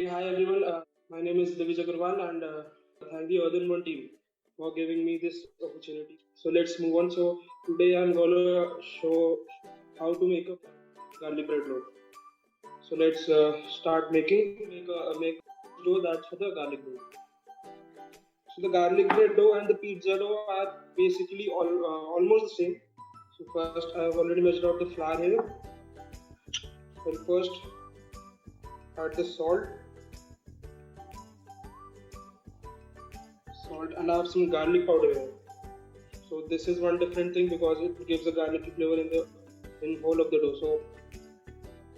Hey, hi everyone. My name is Divij Agarwal, and thank the Earthen One team for giving me this opportunity. So let's move on. So today I'm gonna show how to make a garlic bread loaf. So let's start make dough that's for the garlic bread. So the garlic bread dough and the pizza dough are basically almost the same. So first I've already measured out the flour here. I'll first add the salt, and I have some garlic powder here. So this is one different thing because it gives a garlicky flavor in whole of the dough. So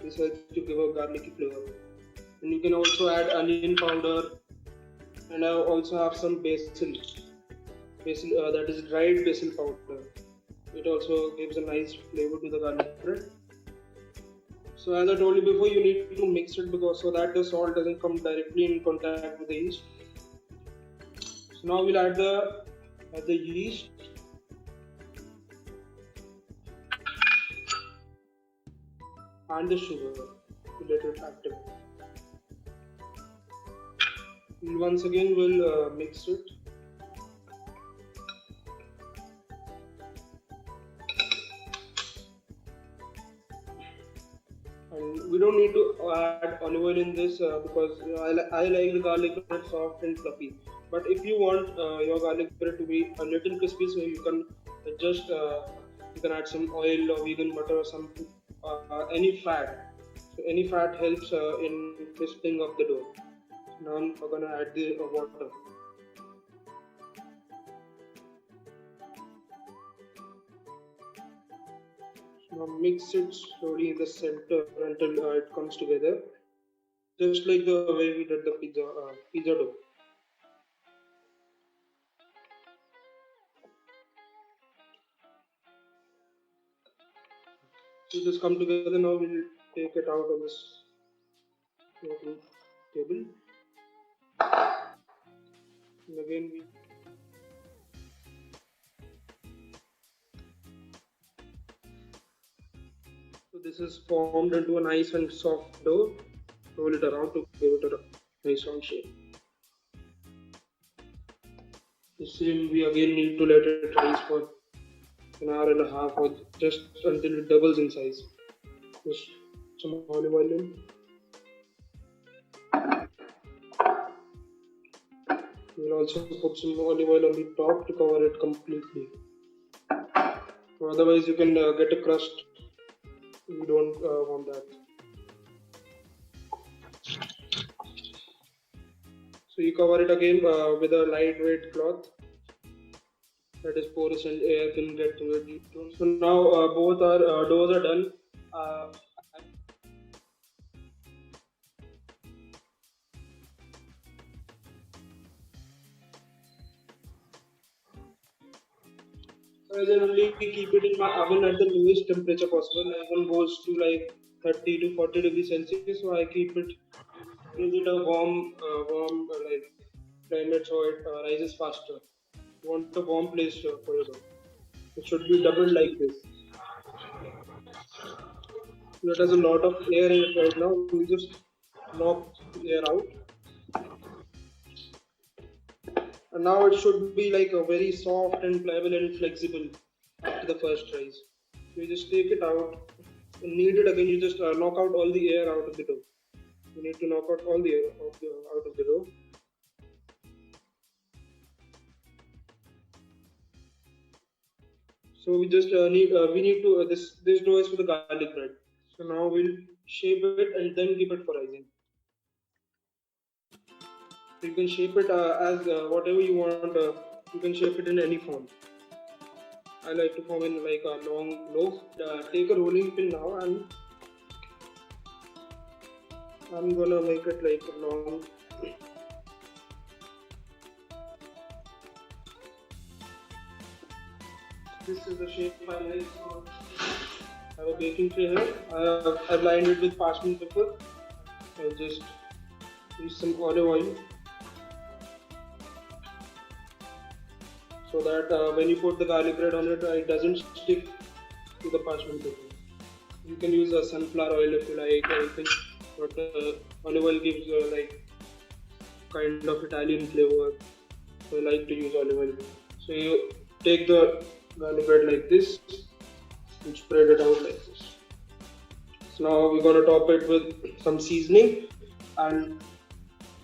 this helps to give a garlicky flavor. And you can also add onion powder, and I also have some basil that is dried basil powder. It also gives a nice flavor to the garlic bread. So as I told you before, you need to mix it because so that the salt doesn't come directly in contact with the yeast. So now we'll add the yeast and the sugar to let it active. Once again, we'll mix it. And we don't need to add olive oil in this because I like the garlic bread soft and fluffy. But if you want your garlic bread to be a little crispy, so you can just you can add some oil or vegan butter or something, any fat. So any fat helps in crisping of the dough. Now I'm gonna add the water. Now mix it slowly in the center until it comes together, just like the way we did the pizza dough. So this come together. Now we'll take it out of this working table, and again we so this is formed into a nice and soft dough. Roll it around to give it a nice round shape. The same we again need to let it rise for an hour and a half or just until it doubles in size. Just some olive oil in. We'll also put some olive oil on the top to cover it completely. Or otherwise, you can get a crust. We don't want that. So you cover it again with a lightweight cloth that is porous and air can get through it. So now both our doughs are done. Uh, I generally keep it in my oven at the lowest temperature possible. My oven goes to like 30 to 40 degrees Celsius, so I give it a warm like climate so it rises faster. You want a warm place for your dough. It should be doubled like this. It has a lot of air in it right now. We just knock the air out, and now it should be like a very soft and pliable and flexible after the first rise. You just take it out. Knead it again. You just knock out all the air out of the dough. You need to knock out all the air out of the dough. So we need to this dough is for the garlic bread. So now we'll shape it and then keep it for rising. So you can shape it as whatever you want. You can shape it in any form. I like to form in like a long loaf. Take a rolling pin now, and I'm gonna make it like a long. This is the shape I like. So I have a baking tray here. I've lined it with parchment paper. I'll just use some olive oil so that when you put the garlic bread on it, it doesn't stick to the parchment paper. You can use a sunflower oil if you like anything, but olive oil gives like kind of Italian flavor. So I like to use olive oil. So you take the garlic bread like this and spread it out like this. So now we're gonna top it with some seasoning, and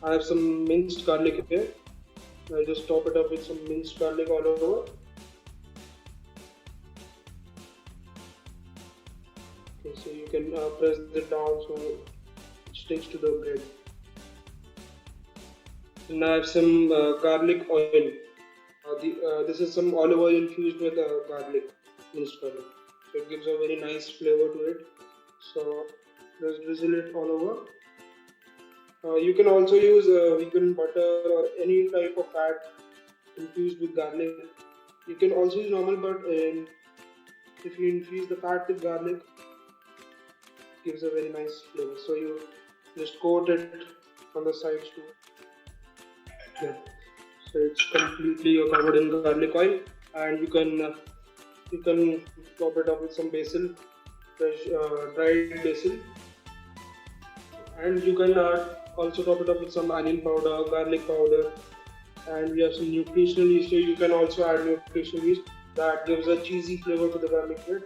I have some minced garlic here. I just top it up with some minced garlic all over. Okay, so you can press it down so it sticks to the bread. And I have some garlic oil. This is some olive oil infused with garlic, minced garlic. So it gives a very nice flavor to it. So just drizzle it all over. You can also use vegan butter or any type of fat infused with garlic. You can also use normal, but if you infuse the fat with garlic, it gives a very nice flavor. So you just coat it on the sides too. Yeah. So it's completely covered in garlic oil, and you can top it up with some basil, fresh dried basil, and you can also top it up with some onion powder, garlic powder, and we have some nutritional yeast here. You can also add nutritional yeast that gives a cheesy flavor to the garlic bread.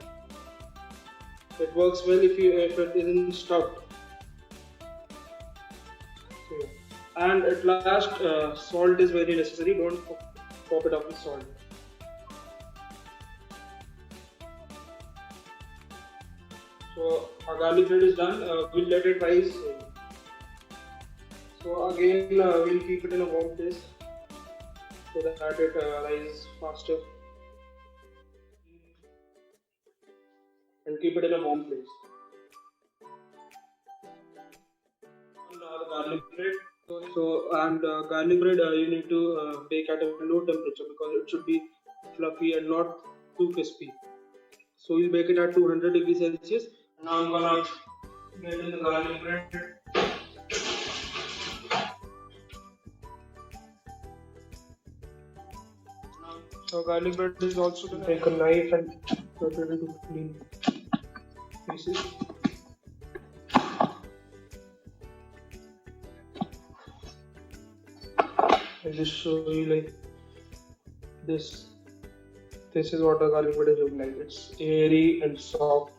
It works well if it isn't stuffed. So, yeah. And at last, salt is very necessary. Don't top it up with salt. So our garlic bread is done. We'll let it rise. So again, we'll keep it in a warm place so that it rises faster, and keep it in a warm place. The garlic bread. So and garlic bread, you need to bake at a low temperature because it should be fluffy and not too crispy. So we'll bake it at 200 degrees Celsius. Now I'm gonna get in the garlic bread. So garlic bread is also gonna take a knife and cut it into clean pieces. I just show you like this. This is what a garlic bread is looking like. It's airy and soft.